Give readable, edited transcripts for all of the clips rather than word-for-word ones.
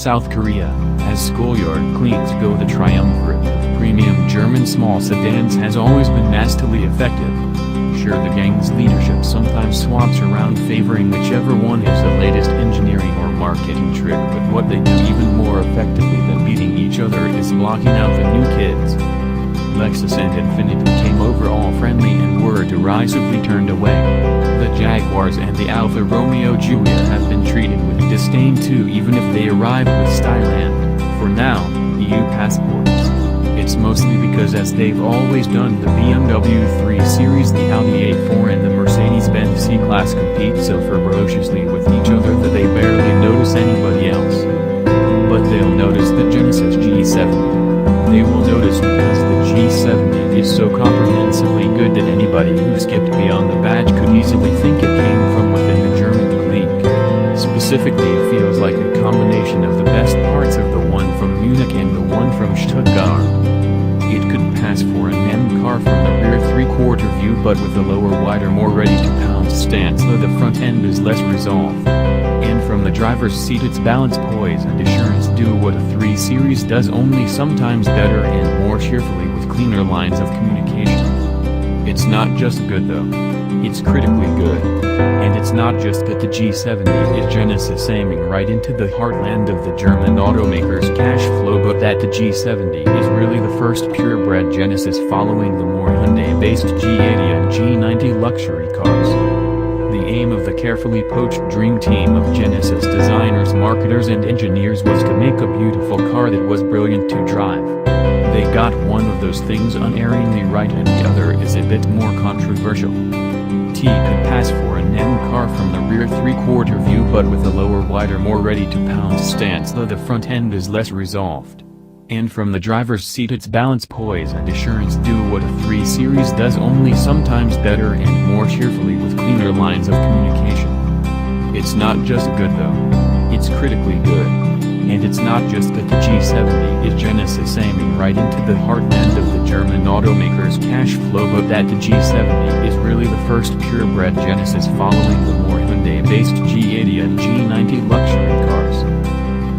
South Korea, as schoolyard cliques go. The triumvirate of premium German small sedans has always been nastily effective. Sure, the gang's leadership sometimes swaps around, favoring whichever one has the latest engineering or marketing trick, but what they do even more effectively than beating each other is blocking out the new kids. Lexus and Infiniti came over all friendly and were derisively turned away. The Jaguars and the Alfa-Romeo Giulia have been treated with disdain too, even if they arrived with style and, for now, EU passports. It's mostly because, as they've always done, the BMW 3 Series, the Audi A4 and the Mercedes-Benz C-Class compete so ferociously with each other that they barely notice anybody else. But they'll notice the Genesis G70. They will notice because the G70 is so comprehensively good that anybody who skipped beyond the badge could easily think it came from within the German clique. Specifically, it feels like a combination of the best parts of the one from Munich and the one from Stuttgart. It could pass for an M car from the rear three-quarter view, but with a lower, wider, more ready-to-pounce stance, though the front end is less resolved. And from the driver's seat, its balance, poise and assurance do what a 3 Series does, only sometimes better and more cheerfully, with cleaner lines of communication. It's not just good though. It's critically good. And it's not just that the G70 is Genesis aiming right into the heartland of the German automaker's cash flow, but that the G70 is really the first purebred Genesis following the more Hyundai-based G80 and G90 luxury cars. The aim of the carefully poached dream team of Genesis designers, marketers and engineers was to make a beautiful car that was brilliant to drive. They got one of those things unerringly right, and the other is a bit more controversial. T could pass for an M car from the rear three-quarter view, but with a lower, wider, more ready-to-pounce stance, though the front end is less resolved. And from the driver's seat, its balance, poise and assurance do what a 3 Series does, only sometimes better and more cheerfully, with cleaner lines of communication. It's not just good though. It's critically good. And it's not just that the G70 is Genesis aiming right into the heartland of the German automaker's cash flow, but that the G70 is really the first purebred Genesis following the more Hyundai-based G80 and G90 luxury cars.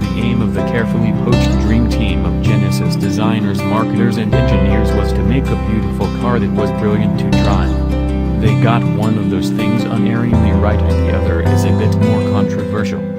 The aim of the carefully poached dream team of Genesis designers, marketers and engineers was to make a beautiful car that was brilliant to drive. They got one of those things unerringly right, and the other is a bit more controversial.